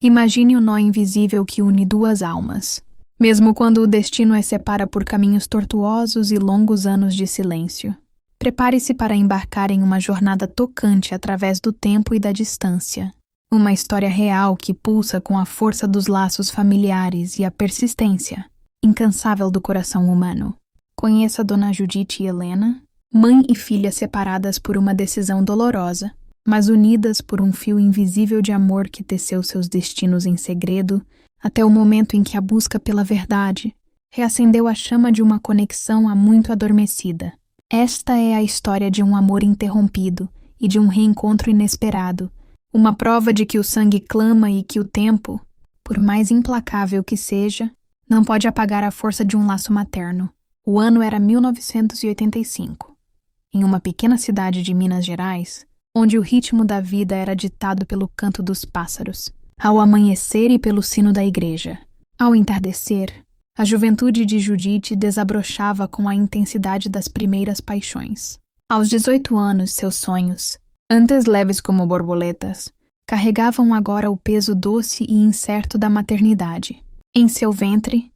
Imagine o nó invisível que une duas almas, mesmo quando o destino as separa por caminhos tortuosos e longos anos de silêncio. Prepare-se para embarcar em uma jornada tocante através do tempo e da distância. Uma história real que pulsa com a força dos laços familiares e a persistência incansável do coração humano. Conheça Dona Judite e Helena, mãe e filha separadas por uma decisão dolorosa, mas unidas por um fio invisível de amor que teceu seus destinos em segredo, até o momento em que a busca pela verdade reacendeu a chama de uma conexão há muito adormecida. Esta é a história de um amor interrompido e de um reencontro inesperado, uma prova de que o sangue clama e que o tempo, por mais implacável que seja, não pode apagar a força de um laço materno. O ano era 1985. Em uma pequena cidade de Minas Gerais, onde o ritmo da vida era ditado pelo canto dos pássaros, ao amanhecer e pelo sino da igreja. Ao entardecer, a juventude de Judite desabrochava com a intensidade das primeiras paixões. Aos 18 anos, seus sonhos, antes leves como borboletas, carregavam agora o peso doce e incerto da maternidade. Em seu ventre,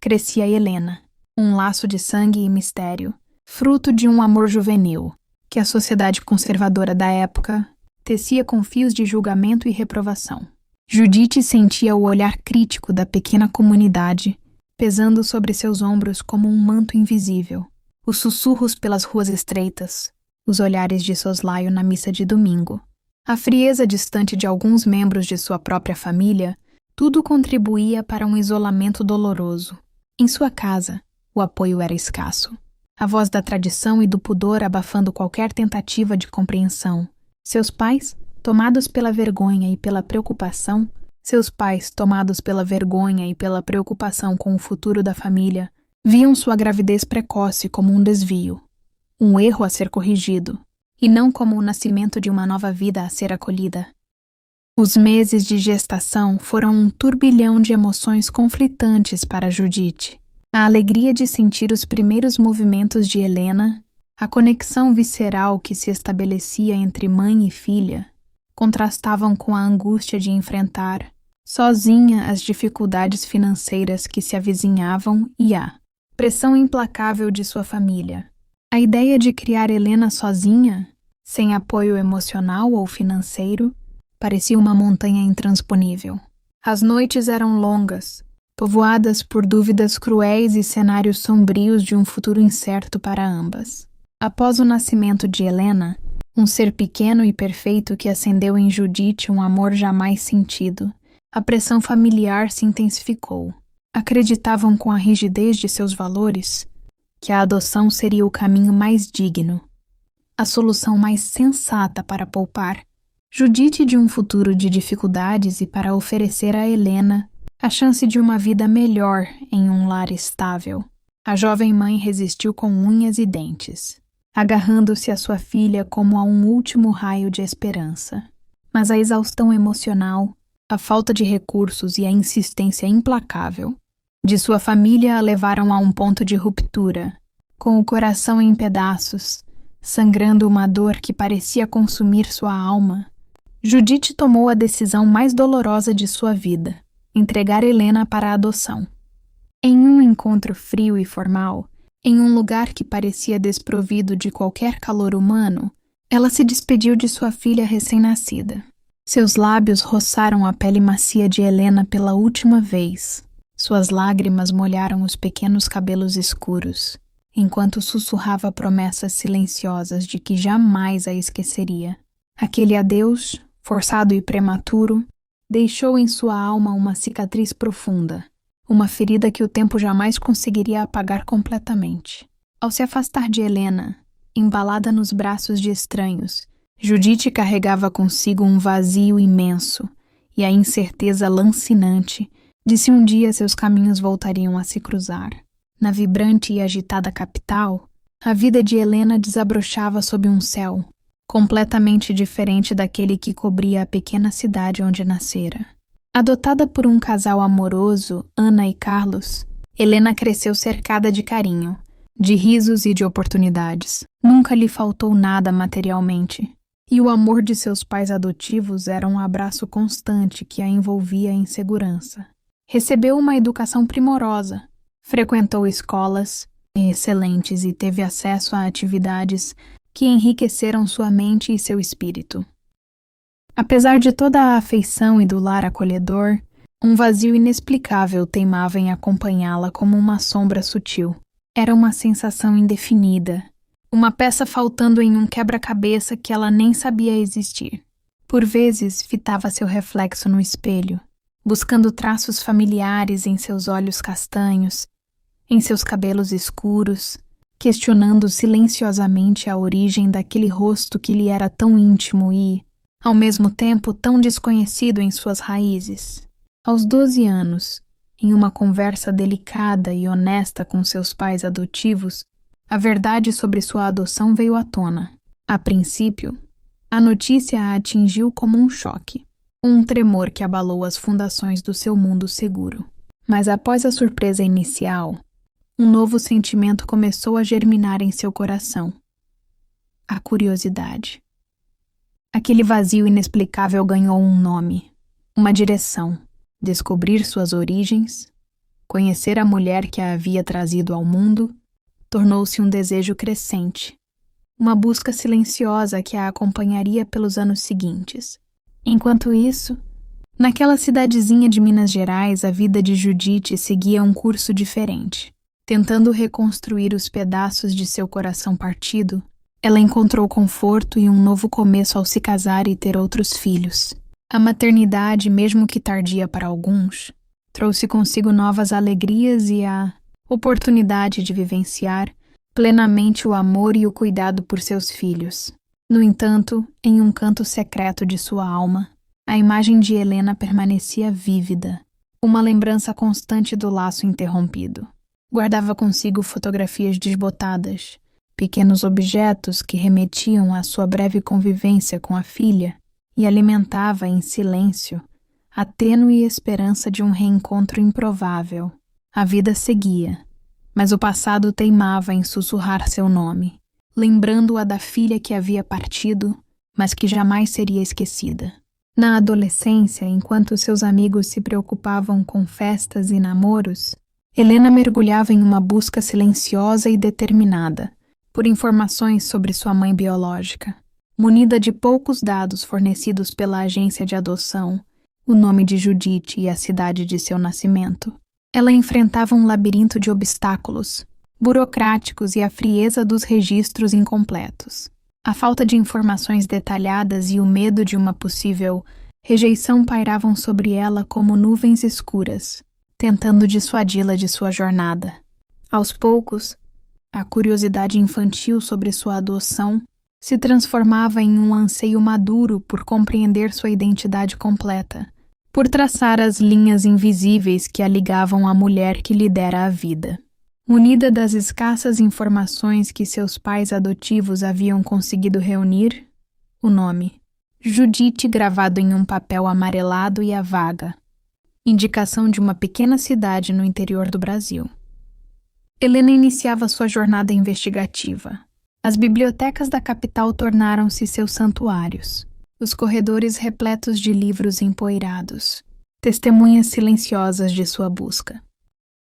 crescia Helena, um laço de sangue e mistério, fruto de um amor juvenil, que a sociedade conservadora da época tecia com fios de julgamento e reprovação. Judite sentia o olhar crítico da pequena comunidade, pesando sobre seus ombros como um manto invisível, os sussurros pelas ruas estreitas, os olhares de soslaio na missa de domingo. A frieza distante de alguns membros de sua própria família, tudo contribuía para um isolamento doloroso. Em sua casa, o apoio era escasso. A voz da tradição e do pudor abafando qualquer tentativa de compreensão. Seus pais, tomados pela vergonha e pela preocupação com o futuro da família, viam sua gravidez precoce como um desvio, um erro a ser corrigido, e não como o nascimento de uma nova vida a ser acolhida. Os meses de gestação foram um turbilhão de emoções conflitantes para Judite. A alegria de sentir os primeiros movimentos de Helena, a conexão visceral que se estabelecia entre mãe e filha, contrastavam com a angústia de enfrentar, sozinha, as dificuldades financeiras que se avizinhavam e a pressão implacável de sua família. A ideia de criar Helena sozinha, sem apoio emocional ou financeiro, parecia uma montanha intransponível. As noites eram longas, povoadas por dúvidas cruéis e cenários sombrios de um futuro incerto para ambas. Após o nascimento de Helena, um ser pequeno e perfeito que acendeu em Judite um amor jamais sentido, a pressão familiar se intensificou. Acreditavam com a rigidez de seus valores que a adoção seria o caminho mais digno, a solução mais sensata para poupar Judite de um futuro de dificuldades e para oferecer a Helena a chance de uma vida melhor em um lar estável. A jovem mãe resistiu com unhas e dentes, agarrando-se à sua filha como a um último raio de esperança. Mas a exaustão emocional, a falta de recursos e a insistência implacável de sua família a levaram a um ponto de ruptura, com o coração em pedaços, sangrando uma dor que parecia consumir sua alma. Judite tomou a decisão mais dolorosa de sua vida: entregar Helena para a adoção. Em um encontro frio e formal, em um lugar que parecia desprovido de qualquer calor humano, ela se despediu de sua filha recém-nascida. Seus lábios roçaram a pele macia de Helena pela última vez. Suas lágrimas molharam os pequenos cabelos escuros, enquanto sussurrava promessas silenciosas de que jamais a esqueceria. Aquele adeus, forçado e prematuro, deixou em sua alma uma cicatriz profunda, uma ferida que o tempo jamais conseguiria apagar completamente. Ao se afastar de Helena, embalada nos braços de estranhos, Judite carregava consigo um vazio imenso e a incerteza lancinante de se um dia seus caminhos voltariam a se cruzar. Na vibrante e agitada capital, a vida de Helena desabrochava sob um céu completamente diferente daquele que cobria a pequena cidade onde nascera. Adotada por um casal amoroso, Ana e Carlos, Helena cresceu cercada de carinho, de risos e de oportunidades. Nunca lhe faltou nada materialmente. E o amor de seus pais adotivos era um abraço constante que a envolvia em segurança. Recebeu uma educação primorosa, frequentou escolas excelentes e teve acesso a atividades que enriqueceram sua mente e seu espírito. Apesar de toda a afeição e do lar acolhedor, um vazio inexplicável teimava em acompanhá-la como uma sombra sutil. Era uma sensação indefinida, uma peça faltando em um quebra-cabeça que ela nem sabia existir. Por vezes, fitava seu reflexo no espelho, buscando traços familiares em seus olhos castanhos, em seus cabelos escuros, questionando silenciosamente a origem daquele rosto que lhe era tão íntimo e, ao mesmo tempo, tão desconhecido em suas raízes. Aos 12 anos, em uma conversa delicada e honesta com seus pais adotivos, a verdade sobre sua adoção veio à tona. A princípio, a notícia a atingiu como um choque, um tremor que abalou as fundações do seu mundo seguro. Mas após a surpresa inicial, um novo sentimento começou a germinar em seu coração: a curiosidade. Aquele vazio inexplicável ganhou um nome, uma direção: descobrir suas origens, conhecer a mulher que a havia trazido ao mundo, tornou-se um desejo crescente, uma busca silenciosa que a acompanharia pelos anos seguintes. Enquanto isso, naquela cidadezinha de Minas Gerais, a vida de Judite seguia um curso diferente. Tentando reconstruir os pedaços de seu coração partido, ela encontrou conforto e um novo começo ao se casar e ter outros filhos. A maternidade, mesmo que tardia para alguns, trouxe consigo novas alegrias e a oportunidade de vivenciar plenamente o amor e o cuidado por seus filhos. No entanto, em um canto secreto de sua alma, a imagem de Helena permanecia vívida, uma lembrança constante do laço interrompido. Guardava consigo fotografias desbotadas, pequenos objetos que remetiam à sua breve convivência com a filha, e alimentava em silêncio a tênue esperança de um reencontro improvável. A vida seguia, mas o passado teimava em sussurrar seu nome, lembrando-a da filha que havia partido, mas que jamais seria esquecida. Na adolescência, enquanto seus amigos se preocupavam com festas e namoros, Helena mergulhava em uma busca silenciosa e determinada por informações sobre sua mãe biológica. Munida de poucos dados fornecidos pela agência de adoção, o nome de Judite e a cidade de seu nascimento, ela enfrentava um labirinto de obstáculos burocráticos e a frieza dos registros incompletos. A falta de informações detalhadas e o medo de uma possível rejeição pairavam sobre ela como nuvens escuras, tentando dissuadi-la de sua jornada. Aos poucos, a curiosidade infantil sobre sua adoção se transformava em um anseio maduro por compreender sua identidade completa, por traçar as linhas invisíveis que a ligavam à mulher que lhe dera a vida. Munida das escassas informações que seus pais adotivos haviam conseguido reunir, o nome Judite gravado em um papel amarelado e a vaga, indicação de uma pequena cidade no interior do Brasil. Helena iniciava sua jornada investigativa. As bibliotecas da capital tornaram-se seus santuários, os corredores repletos de livros empoeirados, testemunhas silenciosas de sua busca.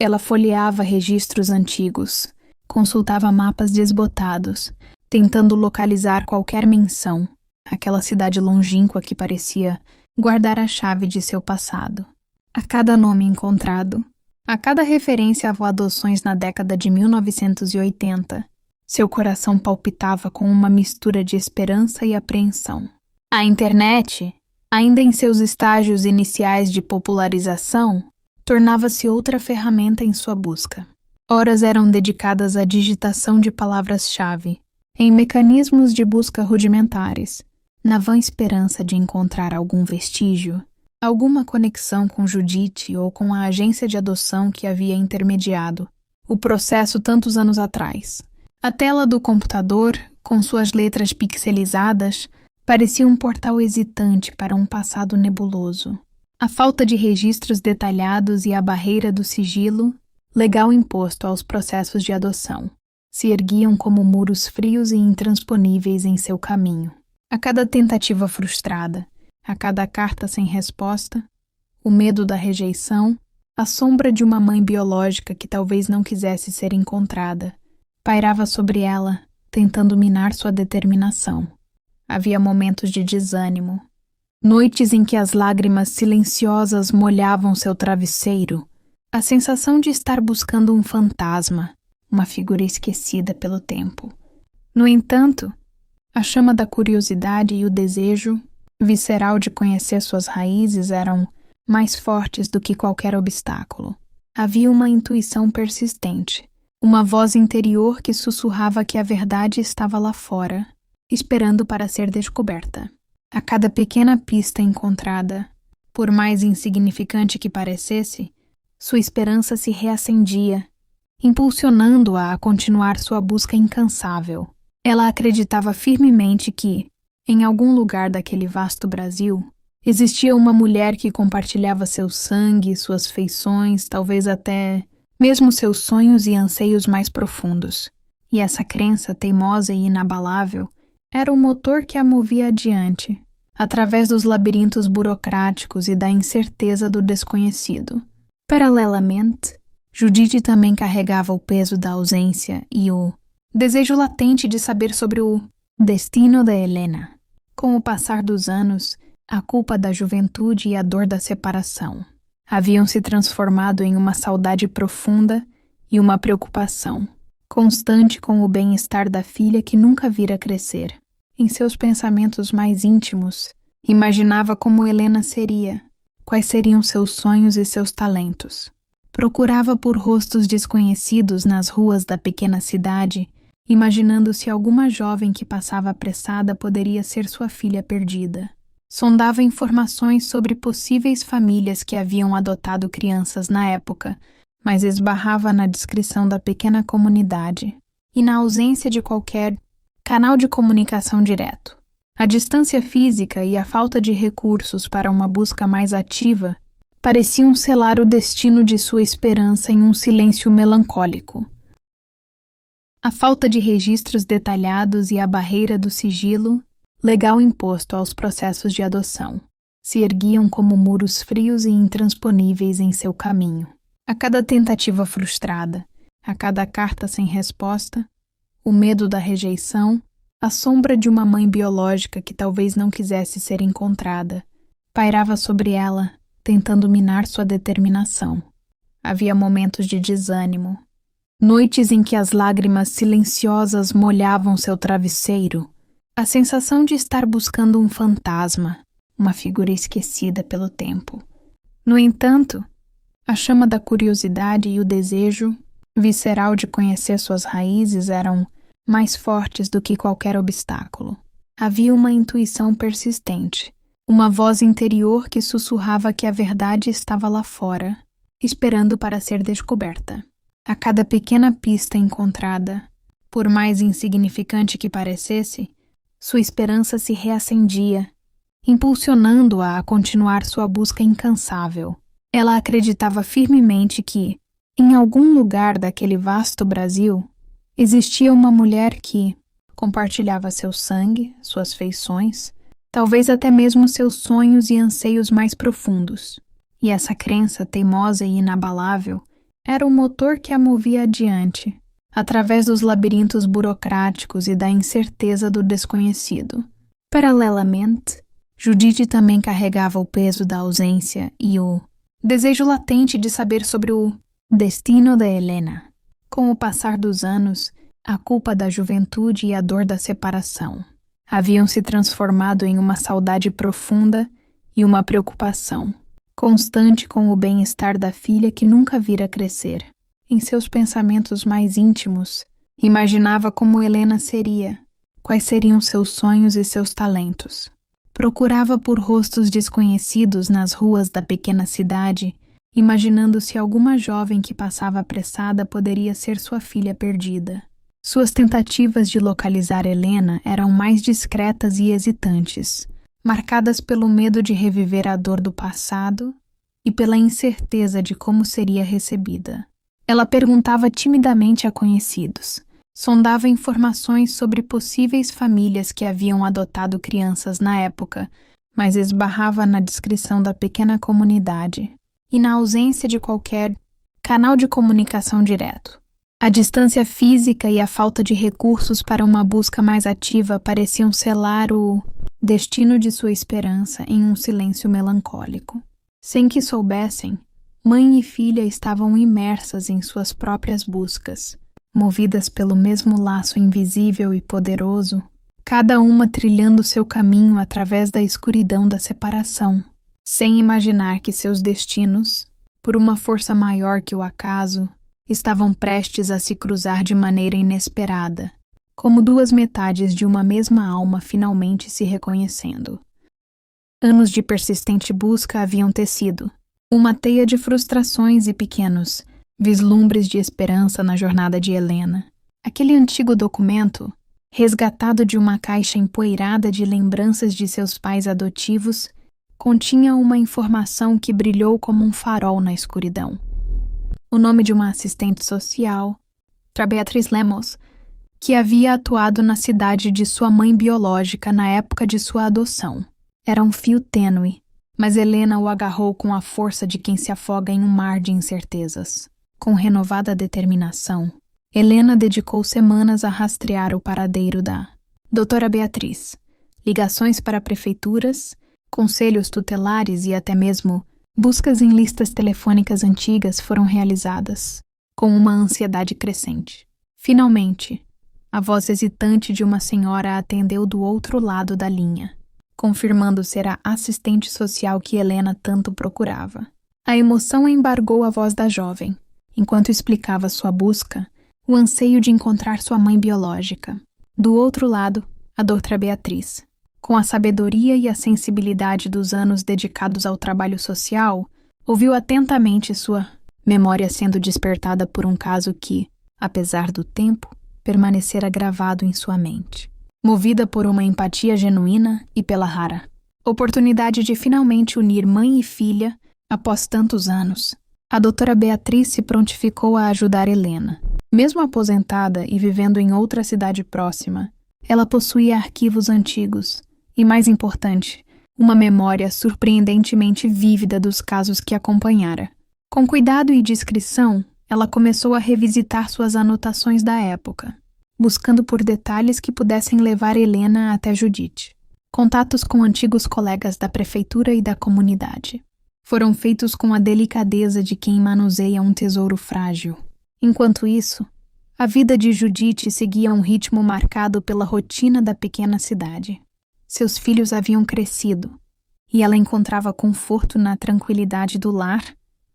Ela folheava registros antigos, consultava mapas desbotados, tentando localizar qualquer menção, aquela cidade longínqua que parecia guardar a chave de seu passado. A cada nome encontrado, a cada referência a adoções na década de 1980, seu coração palpitava com uma mistura de esperança e apreensão. A internet, ainda em seus estágios iniciais de popularização, tornava-se outra ferramenta em sua busca. Horas eram dedicadas à digitação de palavras-chave, em mecanismos de busca rudimentares, na vã esperança de encontrar algum vestígio, alguma conexão com Judite ou com a agência de adoção que havia intermediado o processo tantos anos atrás. A tela do computador, com suas letras pixelizadas, parecia um portal hesitante para um passado nebuloso. A falta de registros detalhados e a barreira do sigilo, legal imposto aos processos de adoção, se erguiam como muros frios e intransponíveis em seu caminho. A cada tentativa frustrada, a cada carta sem resposta, o medo da rejeição, a sombra de uma mãe biológica que talvez não quisesse ser encontrada, pairava sobre ela, tentando minar sua determinação. Havia momentos de desânimo, noites em que as lágrimas silenciosas molhavam seu travesseiro, a sensação de estar buscando um fantasma, uma figura esquecida pelo tempo. No entanto, a chama da curiosidade e o desejo visceral de conhecer suas raízes eram mais fortes do que qualquer obstáculo. Havia uma intuição persistente, uma voz interior que sussurrava que a verdade estava lá fora, esperando para ser descoberta. A cada pequena pista encontrada, por mais insignificante que parecesse, sua esperança se reacendia, impulsionando-a a continuar sua busca incansável. Ela acreditava firmemente que, em algum lugar daquele vasto Brasil, existia uma mulher que compartilhava seu sangue, suas feições, talvez até mesmo seus sonhos e anseios mais profundos. E essa crença teimosa e inabalável era o motor que a movia adiante, através dos labirintos burocráticos e da incerteza do desconhecido. Paralelamente, Judite também carregava o peso da ausência e o desejo latente de saber sobre o destino de Helena. Com o passar dos anos, a culpa da juventude e a dor da separação haviam se transformado em uma saudade profunda e uma preocupação constante com o bem-estar da filha que nunca vira crescer. Em seus pensamentos mais íntimos, imaginava como Helena seria, quais seriam seus sonhos e seus talentos. Procurava por rostos desconhecidos nas ruas da pequena cidade, imaginando se alguma jovem que passava apressada poderia ser sua filha perdida. Sondava informações sobre possíveis famílias que haviam adotado crianças na época, mas esbarrava na descrição da pequena comunidade e na ausência de qualquer canal de comunicação direto. A distância física e a falta de recursos para uma busca mais ativa pareciam selar o destino de sua esperança em um silêncio melancólico. A falta de registros detalhados e a barreira do sigilo legal imposto aos processos de adoção se erguiam como muros frios e intransponíveis em seu caminho. A cada tentativa frustrada, a cada carta sem resposta, o medo da rejeição, a sombra de uma mãe biológica que talvez não quisesse ser encontrada, pairava sobre ela, tentando minar sua determinação. Havia momentos de desânimo, noites em que as lágrimas silenciosas molhavam seu travesseiro, a sensação de estar buscando um fantasma, uma figura esquecida pelo tempo. No entanto, a chama da curiosidade e o desejo visceral de conhecer suas raízes eram mais fortes do que qualquer obstáculo. Havia uma intuição persistente, uma voz interior que sussurrava que a verdade estava lá fora, esperando para ser descoberta. A cada pequena pista encontrada, por mais insignificante que parecesse, sua esperança se reacendia, impulsionando-a a continuar sua busca incansável. Ela acreditava firmemente que, em algum lugar daquele vasto Brasil, existia uma mulher que compartilhava seu sangue, suas feições, talvez até mesmo seus sonhos e anseios mais profundos. E essa crença teimosa e inabalável era o motor que a movia adiante, através dos labirintos burocráticos e da incerteza do desconhecido. Paralelamente, Judite também carregava o peso da ausência e o desejo latente de saber sobre o destino de Helena. Com o passar dos anos, a culpa da juventude e a dor da separação haviam se transformado em uma saudade profunda e uma preocupação constante com o bem-estar da filha que nunca vira crescer. Em seus pensamentos mais íntimos, imaginava como Helena seria, quais seriam seus sonhos e seus talentos. Procurava por rostos desconhecidos nas ruas da pequena cidade, imaginando se alguma jovem que passava apressada poderia ser sua filha perdida. Suas tentativas de localizar Helena eram mais discretas e hesitantes, marcadas pelo medo de reviver a dor do passado e pela incerteza de como seria recebida. Ela perguntava timidamente a conhecidos, sondava informações sobre possíveis famílias que haviam adotado crianças na época, mas esbarrava na descrição da pequena comunidade e na ausência de qualquer canal de comunicação direto. A distância física e a falta de recursos para uma busca mais ativa pareciam selar o destino de sua esperança em um silêncio melancólico. Sem que soubessem, mãe e filha estavam imersas em suas próprias buscas, movidas pelo mesmo laço invisível e poderoso, cada uma trilhando seu caminho através da escuridão da separação, sem imaginar que seus destinos, por uma força maior que o acaso, estavam prestes a se cruzar de maneira inesperada, como duas metades de uma mesma alma finalmente se reconhecendo. Anos de persistente busca haviam tecido uma teia de frustrações e pequenos vislumbres de esperança na jornada de Helena. Aquele antigo documento, resgatado de uma caixa empoeirada de lembranças de seus pais adotivos, continha uma informação que brilhou como um farol na escuridão. O nome de uma assistente social, Beatriz Lemos, que havia atuado na cidade de sua mãe biológica na época de sua adoção. Era um fio tênue, mas Helena o agarrou com a força de quem se afoga em um mar de incertezas. Com renovada determinação, Helena dedicou semanas a rastrear o paradeiro da doutora Beatriz, ligações para prefeituras, conselhos tutelares e até mesmo buscas em listas telefônicas antigas foram realizadas, com uma ansiedade crescente. Finalmente, a voz hesitante de uma senhora a atendeu do outro lado da linha, confirmando ser a assistente social que Helena tanto procurava. A emoção embargou a voz da jovem, enquanto explicava sua busca, o anseio de encontrar sua mãe biológica. Do outro lado, a doutora Beatriz, com a sabedoria e a sensibilidade dos anos dedicados ao trabalho social, ouviu atentamente sua memória sendo despertada por um caso que, apesar do tempo, permanecera gravado em sua mente. Movida por uma empatia genuína e pela rara oportunidade de finalmente unir mãe e filha após tantos anos, a doutora Beatriz se prontificou a ajudar Helena. Mesmo aposentada e vivendo em outra cidade próxima, ela possuía arquivos antigos e, mais importante, uma memória surpreendentemente vívida dos casos que acompanhara. Com cuidado e discrição, ela começou a revisitar suas anotações da época, buscando por detalhes que pudessem levar Helena até Judite. Contatos com antigos colegas da prefeitura e da comunidade foram feitos com a delicadeza de quem manuseia um tesouro frágil. Enquanto isso, a vida de Judite seguia um ritmo marcado pela rotina da pequena cidade. Seus filhos haviam crescido, e ela encontrava conforto na tranquilidade do lar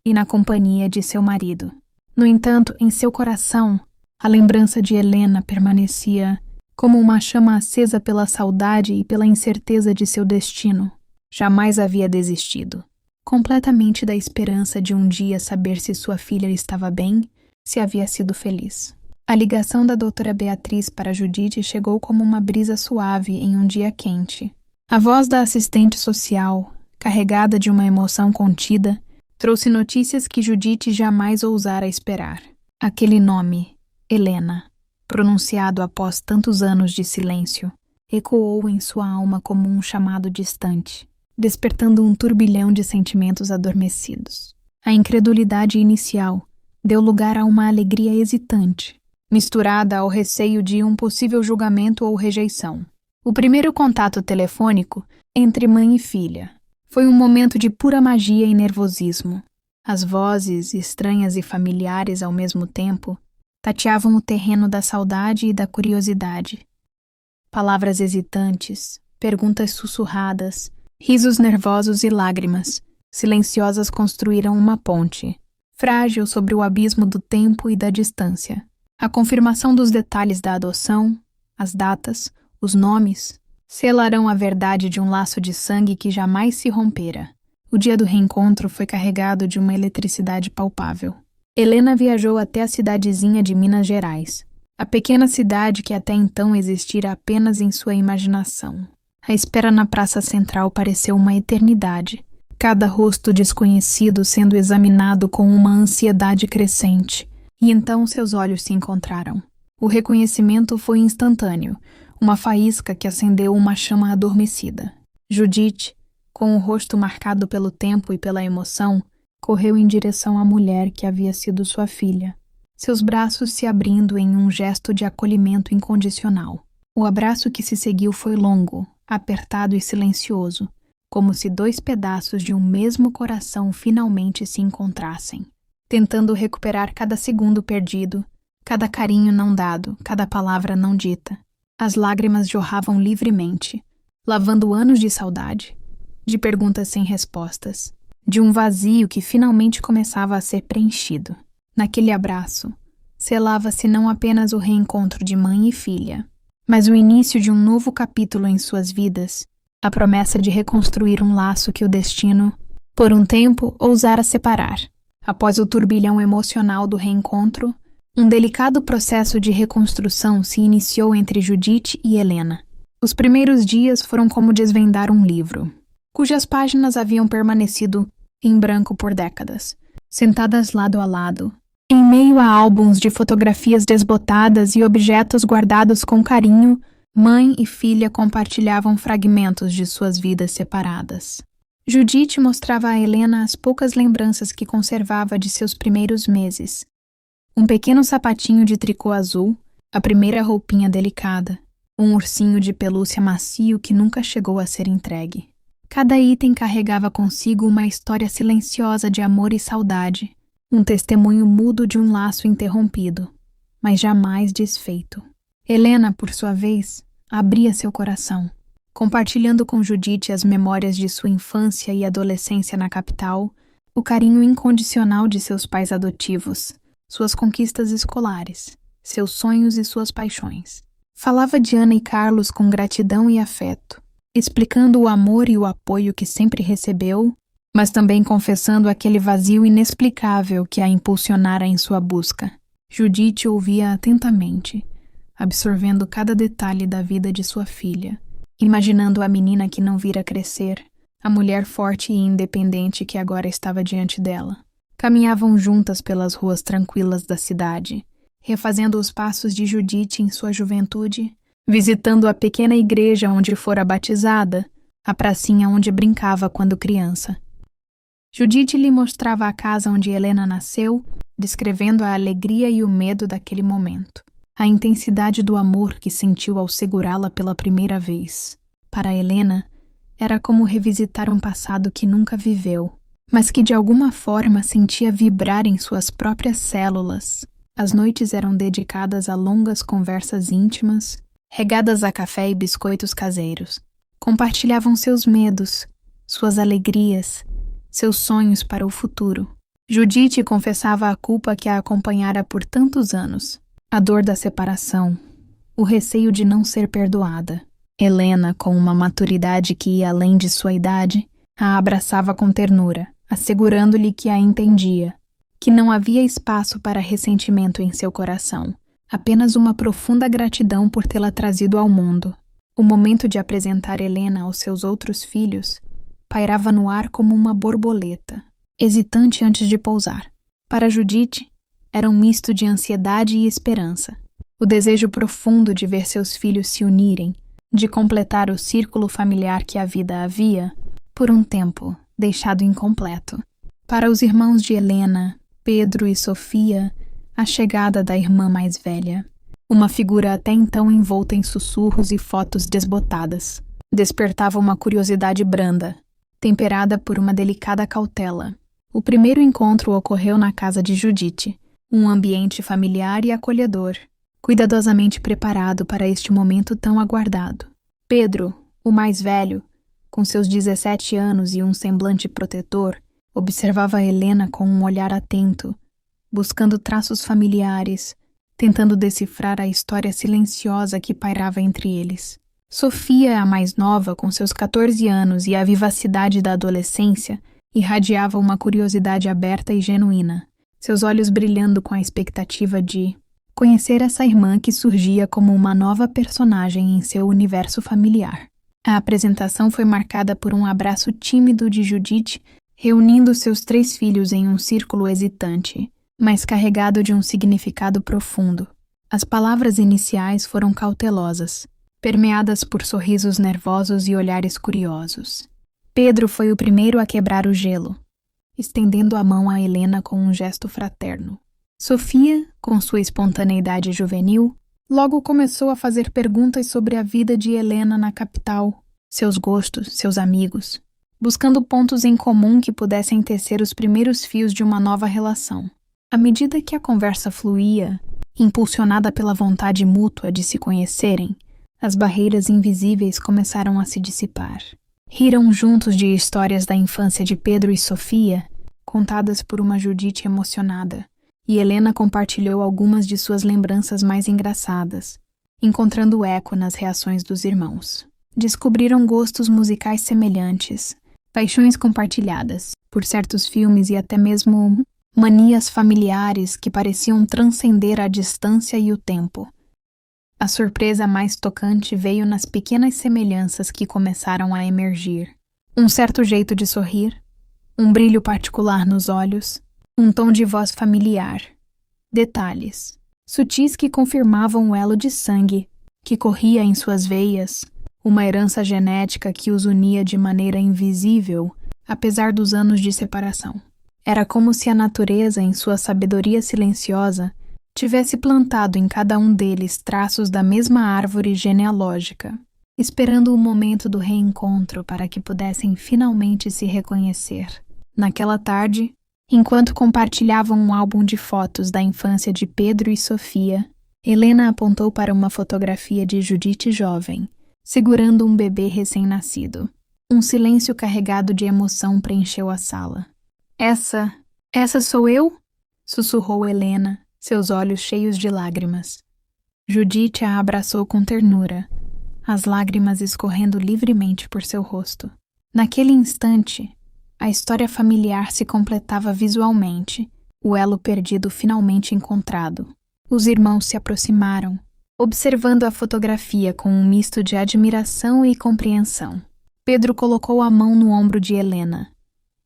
e na companhia de seu marido. No entanto, em seu coração, a lembrança de Helena permanecia como uma chama acesa pela saudade e pela incerteza de seu destino. Jamais havia desistido, completamente da esperança de um dia saber se sua filha estava bem, se havia sido feliz. A ligação da doutora Beatriz para Judite chegou como uma brisa suave em um dia quente. A voz da assistente social, carregada de uma emoção contida, trouxe notícias que Judite jamais ousara esperar. Aquele nome, Helena, pronunciado após tantos anos de silêncio, ecoou em sua alma como um chamado distante, despertando um turbilhão de sentimentos adormecidos. A incredulidade inicial deu lugar a uma alegria hesitante, misturada ao receio de um possível julgamento ou rejeição. O primeiro contato telefônico entre mãe e filha foi um momento de pura magia e nervosismo. As vozes, estranhas e familiares ao mesmo tempo, tateavam o terreno da saudade e da curiosidade. Palavras hesitantes, perguntas sussurradas, risos nervosos e lágrimas, silenciosas construíram uma ponte, frágil sobre o abismo do tempo e da distância. A confirmação dos detalhes da adoção, as datas, os nomes, selarão a verdade de um laço de sangue que jamais se rompera. O dia do reencontro foi carregado de uma eletricidade palpável. Helena viajou até a cidadezinha de Minas Gerais, a pequena cidade que até então existira apenas em sua imaginação. A espera na praça central pareceu uma eternidade, cada rosto desconhecido sendo examinado com uma ansiedade crescente, e então seus olhos se encontraram. O reconhecimento foi instantâneo, uma faísca que acendeu uma chama adormecida. Judite, com o rosto marcado pelo tempo e pela emoção, correu em direção à mulher que havia sido sua filha, seus braços se abrindo em um gesto de acolhimento incondicional. O abraço que se seguiu foi longo, apertado e silencioso, como se dois pedaços de um mesmo coração finalmente se encontrassem, tentando recuperar cada segundo perdido, cada carinho não dado, cada palavra não dita. As lágrimas jorravam livremente, lavando anos de saudade, de perguntas sem respostas, de um vazio que finalmente começava a ser preenchido. Naquele abraço, selava-se não apenas o reencontro de mãe e filha, mas o início de um novo capítulo em suas vidas, a promessa de reconstruir um laço que o destino, por um tempo, ousara separar. Após o turbilhão emocional do reencontro, um delicado processo de reconstrução se iniciou entre Judite e Helena. Os primeiros dias foram como desvendar um livro, cujas páginas haviam permanecido em branco por décadas, sentadas lado a lado, em meio a álbuns de fotografias desbotadas e objetos guardados com carinho. Mãe e filha compartilhavam fragmentos de suas vidas separadas. Judite mostrava a Helena as poucas lembranças que conservava de seus primeiros meses. Um pequeno sapatinho de tricô azul, a primeira roupinha delicada, um ursinho de pelúcia macio que nunca chegou a ser entregue. Cada item carregava consigo uma história silenciosa de amor e saudade, um testemunho mudo de um laço interrompido, mas jamais desfeito. Helena, por sua vez, abria seu coração, compartilhando com Judite as memórias de sua infância e adolescência na capital, o carinho incondicional de seus pais adotivos, suas conquistas escolares, seus sonhos e suas paixões. Falava de Ana e Carlos com gratidão e afeto, explicando o amor e o apoio que sempre recebeu, mas também confessando aquele vazio inexplicável que a impulsionara em sua busca. Judite ouvia atentamente, absorvendo cada detalhe da vida de sua filha, imaginando a menina que não vira crescer, a mulher forte e independente que agora estava diante dela. Caminhavam juntas pelas ruas tranquilas da cidade, refazendo os passos de Judite em sua juventude, visitando a pequena igreja onde fora batizada, a pracinha onde brincava quando criança. Judite lhe mostrava a casa onde Helena nasceu, descrevendo a alegria e o medo daquele momento, a intensidade do amor que sentiu ao segurá-la pela primeira vez. Para Helena, era como revisitar um passado que nunca viveu, mas que de alguma forma sentia vibrar em suas próprias células. As noites eram dedicadas a longas conversas íntimas, regadas a café e biscoitos caseiros. Compartilhavam seus medos, suas alegrias, seus sonhos para o futuro. Judite confessava a culpa que a acompanhara por tantos anos, a dor da separação, o receio de não ser perdoada. Helena, com uma maturidade que ia além de sua idade, a abraçava com ternura, assegurando-lhe que a entendia, que não havia espaço para ressentimento em seu coração, apenas uma profunda gratidão por tê-la trazido ao mundo. O momento de apresentar Helena aos seus outros filhos pairava no ar como uma borboleta, hesitante antes de pousar. Para Judite, era um misto de ansiedade e esperança, o desejo profundo de ver seus filhos se unirem, de completar o círculo familiar que a vida havia, por um tempo, deixado incompleto. Para os irmãos de Helena, Pedro e Sofia, a chegada da irmã mais velha, uma figura até então envolta em sussurros e fotos desbotadas, despertava uma curiosidade branda, temperada por uma delicada cautela. O primeiro encontro ocorreu na casa de Judite, um ambiente familiar e acolhedor, cuidadosamente preparado para este momento tão aguardado. Pedro, o mais velho, com seus 17 anos e um semblante protetor, observava Helena com um olhar atento, buscando traços familiares, tentando decifrar a história silenciosa que pairava entre eles. Sofia, a mais nova, com seus 14 anos e a vivacidade da adolescência, irradiava uma curiosidade aberta e genuína, seus olhos brilhando com a expectativa de conhecer essa irmã que surgia como uma nova personagem em seu universo familiar. A apresentação foi marcada por um abraço tímido de Judite, reunindo seus 3 filhos em um círculo hesitante, mas carregado de um significado profundo. As palavras iniciais foram cautelosas, permeadas por sorrisos nervosos e olhares curiosos. Pedro foi o primeiro a quebrar o gelo, estendendo a mão a Helena com um gesto fraterno. Sofia, com sua espontaneidade juvenil, logo começou a fazer perguntas sobre a vida de Helena na capital, seus gostos, seus amigos, buscando pontos em comum que pudessem tecer os primeiros fios de uma nova relação. À medida que a conversa fluía, impulsionada pela vontade mútua de se conhecerem, as barreiras invisíveis começaram a se dissipar. Riram juntos de histórias da infância de Pedro e Sofia, contadas por uma Judite emocionada, e Helena compartilhou algumas de suas lembranças mais engraçadas, encontrando eco nas reações dos irmãos. Descobriram gostos musicais semelhantes, paixões compartilhadas por certos filmes e até mesmo manias familiares que pareciam transcender a distância e o tempo. A surpresa mais tocante veio nas pequenas semelhanças que começaram a emergir. Um certo jeito de sorrir, um brilho particular nos olhos, um tom de voz familiar. Detalhes, sutis que confirmavam o elo de sangue que corria em suas veias, uma herança genética que os unia de maneira invisível, apesar dos anos de separação. Era como se a natureza, em sua sabedoria silenciosa, tivesse plantado em cada um deles traços da mesma árvore genealógica, esperando o momento do reencontro para que pudessem finalmente se reconhecer. Naquela tarde, enquanto compartilhavam um álbum de fotos da infância de Pedro e Sofia, Helena apontou para uma fotografia de Judite jovem, segurando um bebê recém-nascido. Um silêncio carregado de emoção preencheu a sala. Essa sou eu? Sussurrou Helena, seus olhos cheios de lágrimas. Judite a abraçou com ternura, as lágrimas escorrendo livremente por seu rosto. Naquele instante, a história familiar se completava visualmente, o elo perdido finalmente encontrado. Os irmãos se aproximaram, observando a fotografia com um misto de admiração e compreensão. Pedro colocou a mão no ombro de Helena,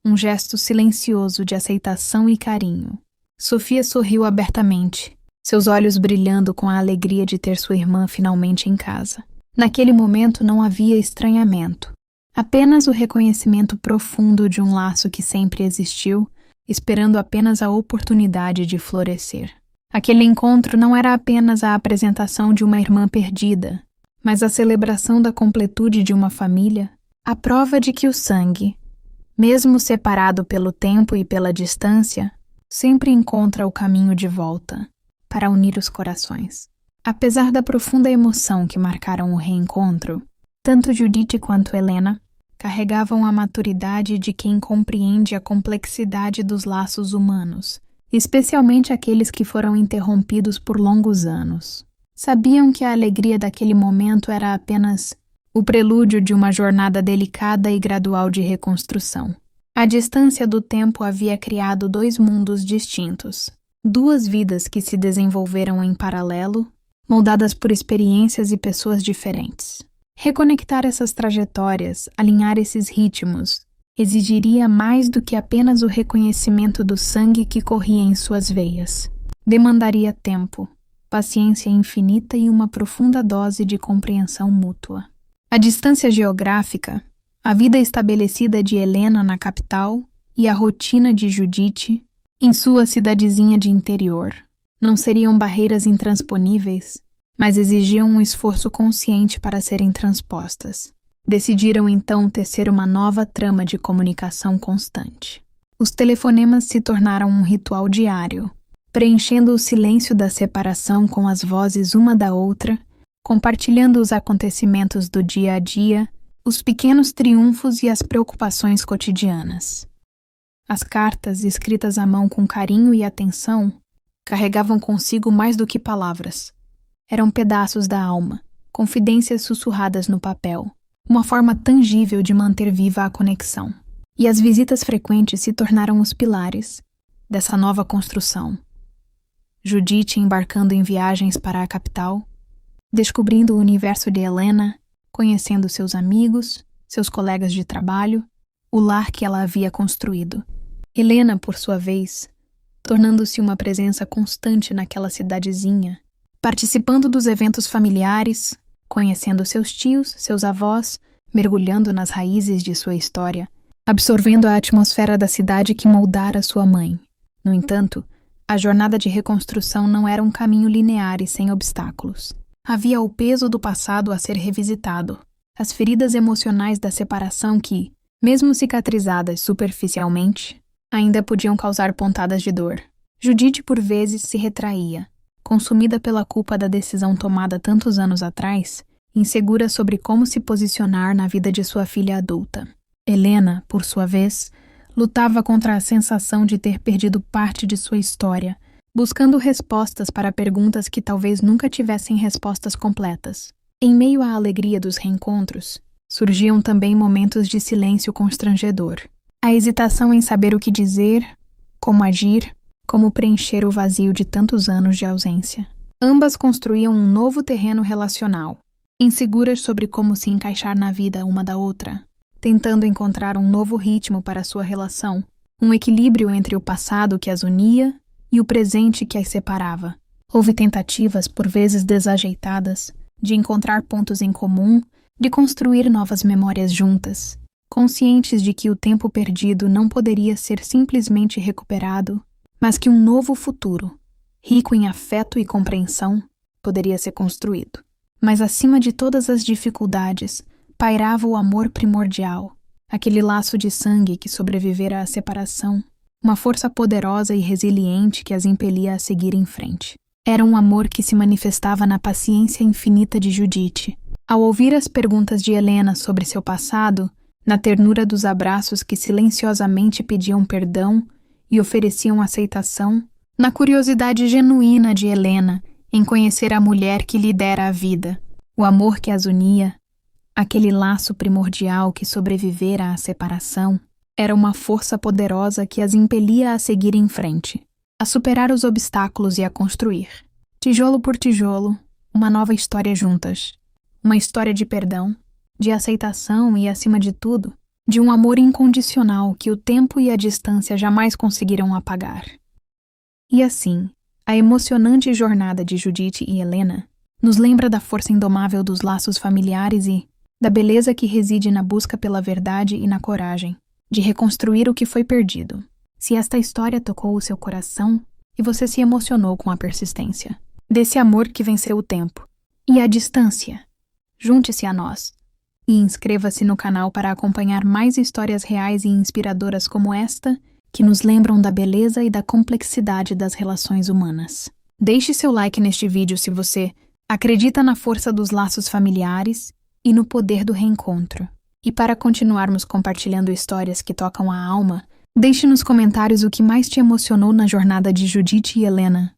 um gesto silencioso de aceitação e carinho. Sofia sorriu abertamente, seus olhos brilhando com a alegria de ter sua irmã finalmente em casa. Naquele momento não havia estranhamento, apenas o reconhecimento profundo de um laço que sempre existiu, esperando apenas a oportunidade de florescer. Aquele encontro não era apenas a apresentação de uma irmã perdida, mas a celebração da completude de uma família, a prova de que o sangue, mesmo separado pelo tempo e pela distância, sempre encontra o caminho de volta para unir os corações. Apesar da profunda emoção que marcaram o reencontro, tanto Judite quanto Helena carregavam a maturidade de quem compreende a complexidade dos laços humanos, especialmente aqueles que foram interrompidos por longos anos. Sabiam que a alegria daquele momento era apenas o prelúdio de uma jornada delicada e gradual de reconstrução. A distância do tempo havia criado dois mundos distintos, duas vidas que se desenvolveram em paralelo, moldadas por experiências e pessoas diferentes. Reconectar essas trajetórias, alinhar esses ritmos, exigiria mais do que apenas o reconhecimento do sangue que corria em suas veias. Demandaria tempo, paciência infinita e uma profunda dose de compreensão mútua. A distância geográfica, a vida estabelecida de Helena na capital e a rotina de Judite em sua cidadezinha de interior não seriam barreiras intransponíveis, mas exigiam um esforço consciente para serem transpostas. Decidiram então tecer uma nova trama de comunicação constante. Os telefonemas se tornaram um ritual diário, preenchendo o silêncio da separação com as vozes uma da outra, compartilhando os acontecimentos do dia a dia, os pequenos triunfos e as preocupações cotidianas. As cartas, escritas à mão com carinho e atenção, carregavam consigo mais do que palavras. Eram pedaços da alma, confidências sussurradas no papel, uma forma tangível de manter viva a conexão. E as visitas frequentes se tornaram os pilares dessa nova construção. Judite embarcando em viagens para a capital, descobrindo o universo de Helena, conhecendo seus amigos, seus colegas de trabalho, o lar que ela havia construído. Helena, por sua vez, tornando-se uma presença constante naquela cidadezinha, participando dos eventos familiares, conhecendo seus tios, seus avós, mergulhando nas raízes de sua história, absorvendo a atmosfera da cidade que moldara sua mãe. No entanto, a jornada de reconstrução não era um caminho linear e sem obstáculos. Havia o peso do passado a ser revisitado, as feridas emocionais da separação que, mesmo cicatrizadas superficialmente, ainda podiam causar pontadas de dor. Judite por vezes se retraía, consumida pela culpa da decisão tomada tantos anos atrás, insegura sobre como se posicionar na vida de sua filha adulta. Helena, por sua vez, lutava contra a sensação de ter perdido parte de sua história, buscando respostas para perguntas que talvez nunca tivessem respostas completas. Em meio à alegria dos reencontros, surgiam também momentos de silêncio constrangedor. A hesitação em saber o que dizer, como agir, como preencher o vazio de tantos anos de ausência. Ambas construíam um novo terreno relacional, inseguras sobre como se encaixar na vida uma da outra, tentando encontrar um novo ritmo para sua relação, um equilíbrio entre o passado que as unia e o presente que as separava. Houve tentativas, por vezes desajeitadas, de encontrar pontos em comum, de construir novas memórias juntas, conscientes de que o tempo perdido não poderia ser simplesmente recuperado, mas que um novo futuro, rico em afeto e compreensão, poderia ser construído. Mas acima de todas as dificuldades, pairava o amor primordial, aquele laço de sangue que sobrevivera à separação, uma força poderosa e resiliente que as impelia a seguir em frente. Era um amor que se manifestava na paciência infinita de Judite. Ao ouvir as perguntas de Helena sobre seu passado, na ternura dos abraços que silenciosamente pediam perdão e ofereciam aceitação, na curiosidade genuína de Helena em conhecer a mulher que lhe dera a vida, o amor que as unia, aquele laço primordial que sobrevivera à separação, era uma força poderosa que as impelia a seguir em frente, a superar os obstáculos e a construir, tijolo por tijolo, uma nova história juntas. Uma história de perdão, de aceitação e, acima de tudo, de um amor incondicional que o tempo e a distância jamais conseguiram apagar. E assim, a emocionante jornada de Judite e Helena nos lembra da força indomável dos laços familiares e da beleza que reside na busca pela verdade e na coragem de reconstruir o que foi perdido. Se esta história tocou o seu coração e você se emocionou com a persistência desse amor que venceu o tempo e a distância, junte-se a nós e inscreva-se no canal para acompanhar mais histórias reais e inspiradoras como esta, que nos lembram da beleza e da complexidade das relações humanas. Deixe seu like neste vídeo se você acredita na força dos laços familiares e no poder do reencontro. E para continuarmos compartilhando histórias que tocam a alma, deixe nos comentários o que mais te emocionou na jornada de Judite e Helena.